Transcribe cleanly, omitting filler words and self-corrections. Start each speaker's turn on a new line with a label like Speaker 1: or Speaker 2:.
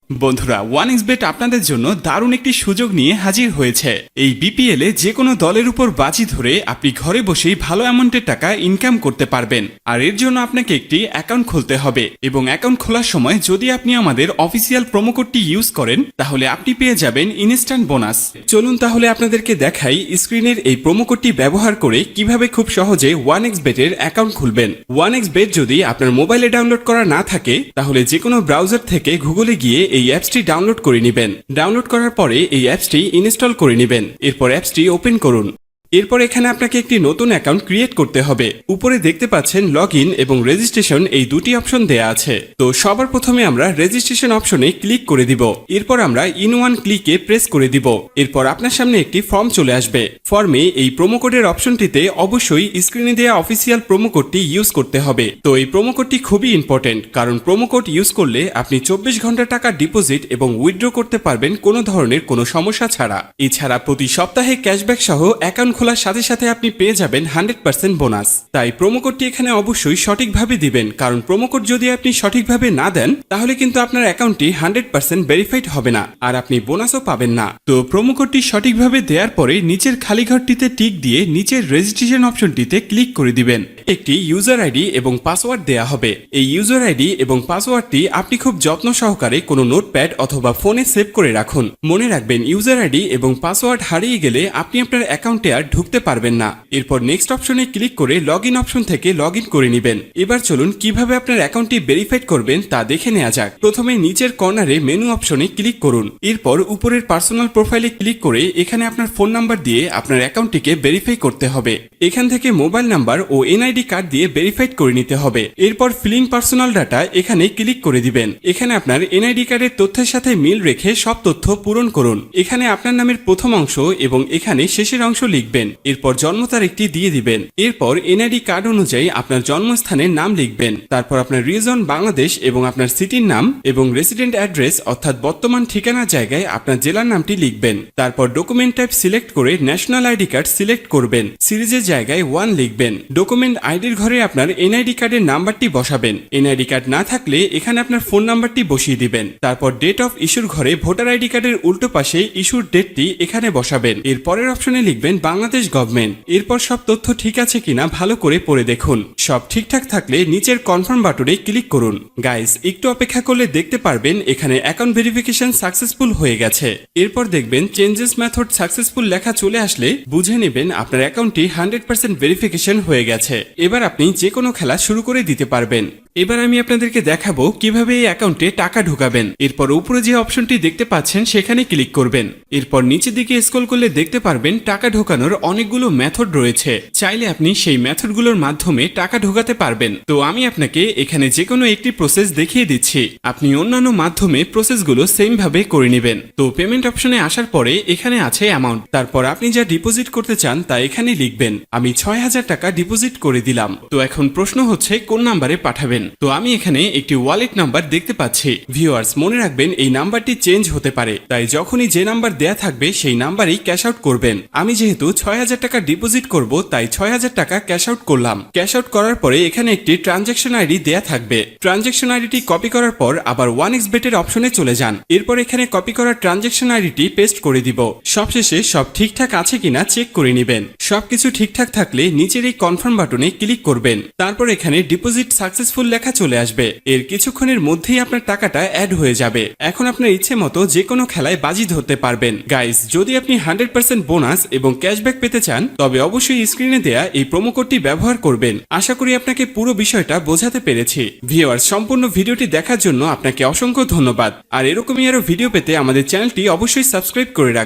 Speaker 1: বন্ধুরা, ওয়ানএক্সবেট আপনাদের জন্য দারুণ একটি সুযোগ নিয়ে হাজির হয়েছে। এই বিপিএল এ যে কোনো দলের উপর বাজি ধরে আপনি ঘরে বসেই ভালো অ্যামাউন্টের টাকা ইনকাম করতে পারবেন। আর এর জন্য আপনাকে একটি অ্যাকাউন্ট খুলতে হবে এবং অ্যাকাউন্ট খোলার সময় যদি আপনি আমাদের অফিসিয়াল প্রোমো কোডটি ইউজ করেন তাহলে আপনি পেয়ে যাবেন ইনস্ট্যান্ট বোনাস। চলুন তাহলে আপনাদেরকে দেখাই স্ক্রিনের এই প্রোমো কোডটি ব্যবহার করে কিভাবে খুব সহজে ওয়ানএক্সবেটের অ্যাকাউন্ট খুলবেন। ওয়ানএক্সবেট যদি আপনার মোবাইলে ডাউনলোড করা না থাকে তাহলে যে কোনো ব্রাউজার থেকে গুগলে গিয়ে এই অ্যাপসটি ডাউনলোড করে নেবেন। ডাউনলোড করার পরে এই অ্যাপসটি ইনস্টল করে নেবেন। এরপর অ্যাপসটি ওপেন করুন। এরপর এখানে আপনাকে একটি নতুন অ্যাকাউন্ট ক্রিয়েট করতে হবে। উপরে দেখতে পাচ্ছেন লগইন এবং রেজিস্ট্রেশন এই দুটি অপশন দেয়া আছে। তো সবার প্রথমে আমরা রেজিস্ট্রেশন অপশনে ক্লিক করে দিব। এরপর আমরা ইন ওয়ান ক্লিকে প্রেস করে দিব। এরপর আপনার সামনে একটি ফর্ম চলে আসবে। ফর্মে এই প্রোমো কোডের অপশনটিতে অবশ্যই স্ক্রিনে দেওয়া অফিসিয়াল প্রোমো কোডটি ইউজ করতে হবে। তো এই প্রোমো কোডটি খুবই ইম্পর্টেন্ট, কারণ প্রোমো কোড ইউজ করলে আপনি 24 ঘন্টা টাকা ডিপোজিট এবং উইথড্র করতে পারবেন কোনো ধরনের কোনো সমস্যা ছাড়া। এছাড়া প্রতি সপ্তাহে ক্যাশব্যাক সহ অ্যাকাউন্ট খোলার সাথে সাথে আপনি পেয়ে যাবেন 100% বোনাস। তাই প্রোমো কোডটি এখানে অবশ্যই সঠিকভাবে দিবেন, কারণ প্রোমো কোড যদি আপনি সঠিকভাবে না দেন তাহলে কিন্তু আপনার অ্যাকাউন্টটি 100% ভেরিফাইড হবে না আর আপনি বোনাসও পাবেন না। তো প্রোমো কোডটি সঠিকভাবে দেওয়ার পরে নিচের খালি ঘরটিতে টিক দিয়ে নিচের রেজিস্ট্রেশন অপশনটিতে ক্লিক করে দিবেন। একটি ইউজার আইডি এবং পাসওয়ার্ড দেয়া হবে। এই ইউজার আইডি এবং পাসওয়ার্ডটি আপনি খুব যত্ন সহকারে কোনো নোটপ্যাড অথবা ফোনে সেভ করে রাখুন। মনে রাখবেন, ইউজার আইডি এবং পাসওয়ার্ড হারিয়ে গেলে আপনি আপনার অ্যাকাউন্টে আর ঢুকতে পারবেন না। এরপর নেক্সট অপশনে ক্লিক করে লগইন অপশন থেকে লগইন করে নেবেন। এবার চলুন কিভাবে আপনার অ্যাকাউন্টটি ভেরিফাইড করবেন তা দেখে নেওয়া যাক। প্রথমে নিচের কর্নারে মেনু অপশনে ক্লিক করুন। এরপর উপরের পার্সোনাল প্রোফাইলে ক্লিক করে এখানে আপনার ফোন নাম্বার দিয়ে আপনার অ্যাকাউন্টটিকে ভেরিফাই করতে হবে। এখান থেকে মোবাইল নাম্বার ও এনআইডি কার্ড দিয়ে ভেরিফাইড করে নিতে হবে। এরপর ফিলিং পার্সোনাল ডাটা এখানে ক্লিক করে দিবেন। এখানে আপনার এনআইডি কার্ডের তথ্যের সাথে মিল রেখে সব তথ্য পূরণ করুন। এখানে আপনার নামের প্রথম অংশ এবং এখানে শেষের অংশ লিখবেন। এরপর জন্ম তারিখটি দিয়ে দিবেন। এরপর এনআইডি কার্ড অনুযায়ী আপনার জন্মস্থানের নাম লিখবেন। তারপর আপনার রিজন বাংলাদেশ এবং আপনার সিটির নাম এবং রেসিডেন্ট অ্যাড্রেস অর্থাৎ বর্তমান ঠিকানার জায়গায় আপনার জেলার নামটি লিখবেন। তারপর ডকুমেন্ট টাইপ সিলেক্ট করে ন্যাশনাল আইডি কার্ড সিলেক্ট করবেন। সিরিজের জায়গায় 1 লিখবেন। ডকুমেন্ট আইডির ঘরে আপনার এনআইডি কার্ডের নাম্বারটি বসাবেন। এনআইডি কার্ড না থাকলে এখানে আপনার ফোন নাম্বারটি বসিয়ে দিবেন। তারপর ডেট অফ ইস্যুর ঘরে ভোটার আইডি কার্ডের উল্টো পাশে ইস্যুর ডেটটি এখানে বসাবেন। এর পরের অপশনে লিখবেন বাংলাদেশ গভর্নমেন্ট। এরপর সব তথ্য ঠিক আছে কিনা ভালো করে পড়ে দেখুন। সব ঠিকঠাক থাকলে নিচের কনফার্ম বাটনে ক্লিক করুন। গাইস, একটু অপেক্ষা করলে দেখতে পারবেন এখানে অ্যাকাউন্ট ভেরিফিকেশন সাকসেসফুল হয়ে গেছে। এরপর দেখবেন চেঞ্জেস মেথড সাকসেসফুল লেখা চলে আসলে বুঝে নেবেন আপনার অ্যাকাউন্টটি 100% ভেরিফিকেশন হয়ে গেছে। এবার আপনি যে কোনো খেলা শুরু করে দিতে পারবেন। এবার আমি আপনাদেরকে দেখাবো কিভাবে এই অ্যাকাউন্টে টাকা ঢোকাবেন। এরপর উপরে যে অপশনটি দেখতে পাচ্ছেন সেখানে ক্লিক করবেন। এরপর নিচের দিকে স্ক্রল করলে দেখতে পারবেন টাকা ঢোকানোর অনেকগুলো মেথড রয়েছে। চাইলে আপনি সেই মেথডগুলোর মাধ্যমে টাকা ঢোকাতে পারবেন। তো আমি আপনাকে এখানে যে কোনো একটি প্রসেস দেখিয়ে দিচ্ছি। আপনি অন্যান্য মাধ্যমে প্রসেসগুলো সেম ভাবে করে নেবেন। তো পেমেন্ট অপশনে আসার পরে এখানে আছে অ্যামাউন্ট। তারপর আপনি যা ডিপোজিট করতে চান তা এখানে লিখবেন। আমি 6000 টাকা ডিপোজিট করে দিলাম। তো এখন প্রশ্ন হচ্ছে কোন নাম্বারে পাঠাবেন। তো আমি এখানে একটি ওয়ালেট নাম্বার দেখতে পাচ্ছি। ভিউয়ার্স, মনে রাখবেন এই নাম্বারটি চেঞ্জ হতে পারে, তাই যখনই যে নাম্বার দেয়া থাকবে সেই নাম্বারেই ক্যাশ আউট করবেন। আমি যেহেতু 6000 টাকা ডিপোজিট করব তাই 6000 টাকা ক্যাশ আউট করলাম। ক্যাশ আউট করার পরে এখানে একটি ট্রানজ্যাকশন আইডি দেয়া থাকবে। ট্রানজ্যাকশন আইডিটি কপি করার পর আবার ওয়ানএক্সবেটের অপশনে চলে যান। এরপর এখানে কপি করা ট্রানজ্যাকশন আইডিটি পেস্ট করে দিব। সবশেষে সব ঠিকঠাক আছে কিনা চেক করে নেবেন। সবকিছু ঠিকঠাক থাকলে নিচের এই কনফার্ম বাটনে ক্লিক করবেন। তারপর এখানে ডিপোজিট সাকসেসফুল লেখা চলে আসবে। এর কিছুক্ষণের মধ্যেই আপনার টাকাটা অ্যাড হয়ে যাবে। এখন আপনার ইচ্ছে মতো যে কোনো খেলায় বাজি ধরতে পারবেন। গাইস, যদি আপনি 100% বোনাস এবং ক্যাশব্যাক পেতে চান তবে অবশ্যই স্ক্রিনে দেয়া এই প্রোমো কোডটি ব্যবহার করবেন। আশা করি আপনাকে পুরো বিষয়টা বোঝাতে পেরেছি। ভিউয়ার্স, সম্পূর্ণ ভিডিওটি দেখার জন্য আপনাকে অসংখ্য ধন্যবাদ। আর এরকমই আরো ভিডিও পেতে আমাদের চ্যানেলটি অবশ্যই সাবস্ক্রাইব করে রাখবেন।